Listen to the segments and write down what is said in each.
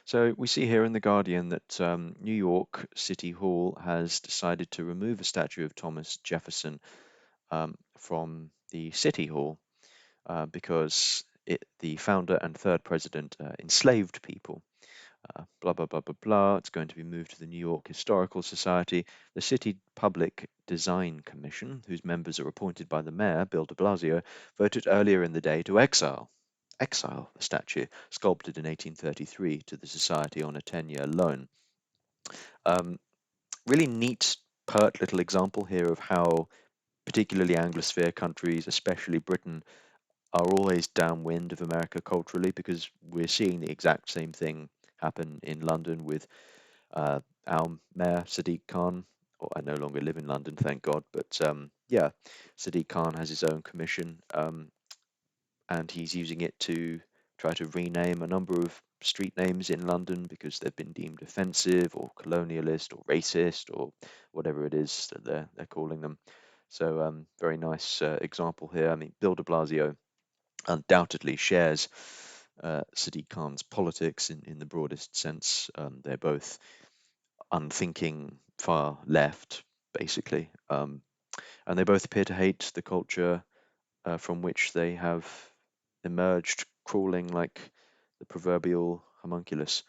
So we see here in The Guardian that New York City Hall has decided to remove a statue of Thomas Jefferson from the City Hall because the founder and third president enslaved people. Blah, blah, blah, blah, blah. It's going to be moved to the New York Historical Society. The City Public Design Commission, whose members are appointed by the mayor, Bill de Blasio, voted earlier in the day to exile the statue, sculpted in 1833, to the society on a 10-year loan. Um, Really neat, pert little example here of how particularly Anglosphere countries, especially Britain, are always downwind of America culturally, because we're seeing the exact same thing happen in London with uh, our mayor, Sadiq Khan. Or I no longer live in London, thank God, but yeah, Sadiq Khan has his own commission, and he's using it to try to rename a number of street names in London because they've been deemed offensive or colonialist or racist or whatever it is that they're calling them. So very nice example here. I mean, Bill de Blasio undoubtedly shares Sadiq Khan's politics in the broadest sense. They're both unthinking far left, basically, and they both appear to hate the culture from which they have emerged, crawling like the proverbial homunculus.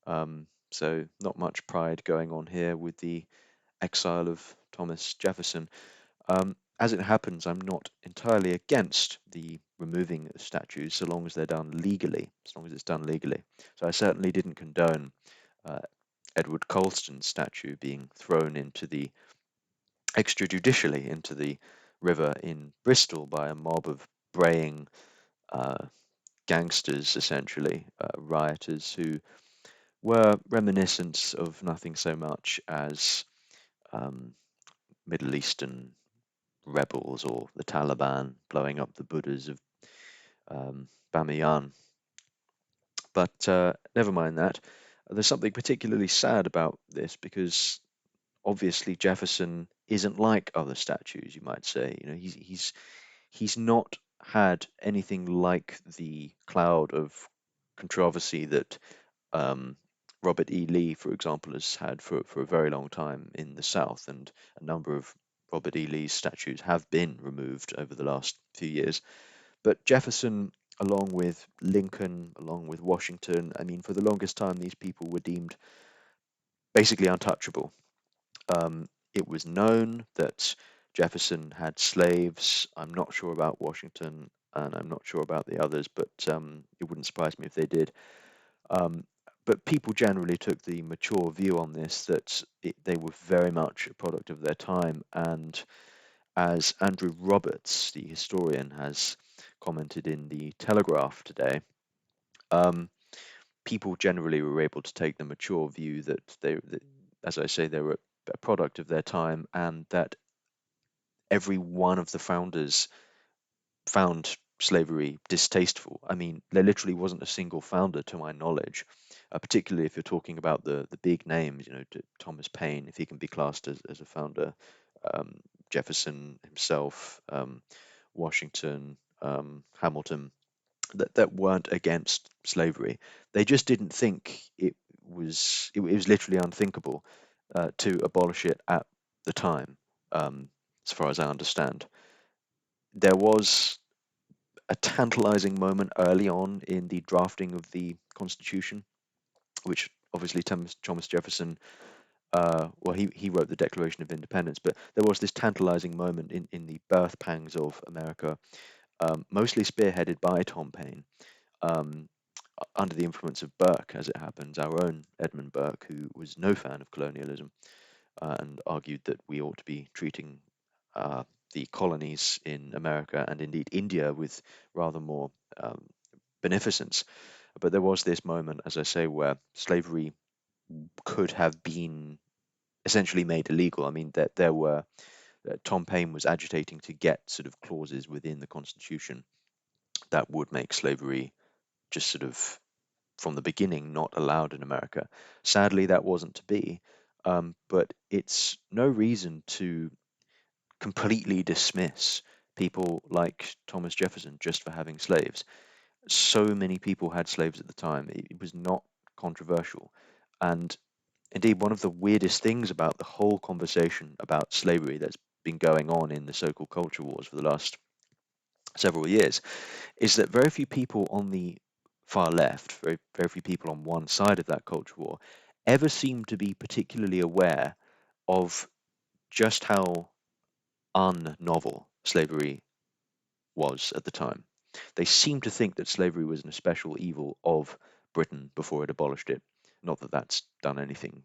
So, not much pride going on here with the exile of Thomas Jefferson. As it happens, I'm not entirely against the removing of statues so long as they're done legally, as long as it's done legally. So I certainly didn't condone uh, Edward Colston's statue being thrown into the extrajudicially into the river in Bristol by a mob of braying uh, gangsters, essentially rioters who were reminiscent of nothing so much as um, Middle Eastern rebels or the Taliban blowing up the Buddhas of Bamiyan. But never mind that. There's something particularly sad about this because obviously Jefferson isn't like other statues, you might say. You know, he's not had anything like the cloud of controversy that um, Robert E. Lee, for example, has had for a very long time in the South, and a number of Robert E. Lee's statues have been removed over the last few years. But Jefferson, along with Lincoln, along with Washington, I mean, for the longest time, these people were deemed basically untouchable. It was known that Jefferson had slaves. I'm not sure about Washington, and I'm not sure about the others, but it wouldn't surprise me if they did. Um, but people generally took the mature view on this that they were very much a product of their time. And as Andrew Roberts, the historian, has commented in the Telegraph today, um, people generally were able to take the mature view that, as I say, they were a product of their time, and that every one of the founders found slavery distasteful. I mean, there literally wasn't a single founder, to my knowledge, particularly if you're talking about the big names, you know, Thomas Paine, if he can be classed as a founder, um, Jefferson himself, Washington, Hamilton, that weren't against slavery. They just didn't think it was literally unthinkable to abolish it at the time, as far as I understand. There was a tantalizing moment early on in the drafting of the Constitution, which obviously Thomas Jefferson, well, he wrote the Declaration of Independence, but there was this tantalizing moment in the birth pangs of America, mostly spearheaded by Tom Paine, um, under the influence of Burke, as it happens, our own Edmund Burke, who was no fan of colonialism and argued that we ought to be treating uh, the colonies in America and indeed India with rather more um, beneficence. But there was this moment, as I say, where slavery could have been essentially made illegal. I mean, that there were Tom Paine was agitating to get sort of clauses within the Constitution that would make slavery just sort of from the beginning not allowed in America. Sadly, that wasn't to be. But it's no reason to completely dismiss people like Thomas Jefferson just for having slaves. So many people had slaves at the time. It was not controversial. And indeed, one of the weirdest things about the whole conversation about slavery that's been going on in the so-called culture wars for the last several years is that very few people on the far left, very few people on one side of that culture war, ever seem to be particularly aware of just how unnovel slavery was at the time. They seem to think that slavery was an especial evil of Britain before it abolished it. Not that that's done anything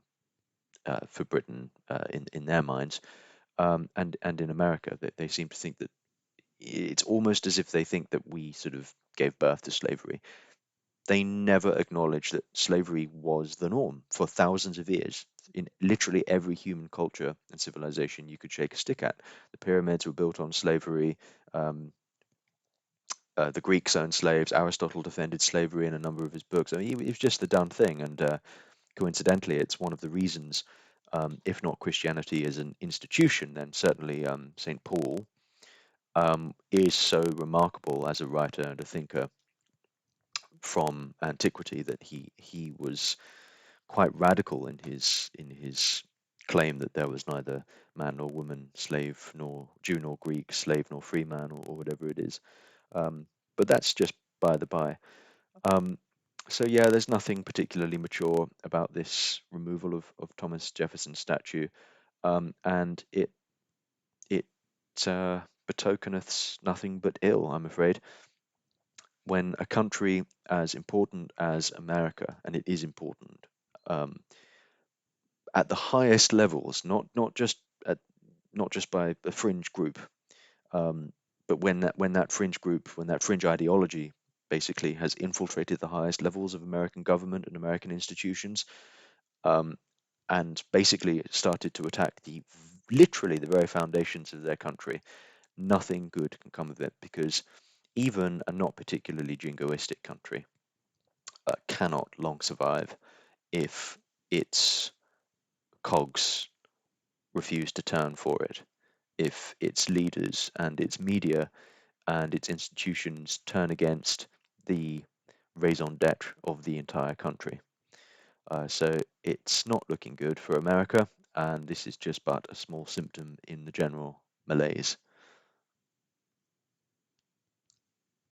for Britain in their minds, and in America, they seem to think that it's almost as if they think that we sort of gave birth to slavery. They never acknowledge that slavery was the norm for thousands of years in literally every human culture and civilization you could shake a stick at. The pyramids were built on slavery. Um, the Greeks owned slaves. Aristotle defended slavery in a number of his books. I mean, it was just the done thing, and coincidentally, it's one of the reasons, if not Christianity as an institution, then certainly St. Paul is so remarkable as a writer and a thinker from antiquity that he was quite radical in his claim that there was neither man nor woman, slave nor Jew nor Greek, slave nor free man, or whatever it is. Um, but that's just by the by. Um, so yeah, there's nothing particularly mature about this removal of Thomas Jefferson's statue, and it betokeneth nothing but ill, I'm afraid. When a country as important as America, and it is important, um, at the highest levels, at, not just by a fringe group, um, but when that fringe ideology basically has infiltrated the highest levels of American government and American institutions, um, and basically started to attack the literally the very foundations of their country, nothing good can come of it because even a not particularly jingoistic country cannot long survive if its cogs refuse to turn for it, if its leaders and its media and its institutions turn against the raison d'etre of the entire country. So it's not looking good for America, and this is just but a small symptom in the general malaise.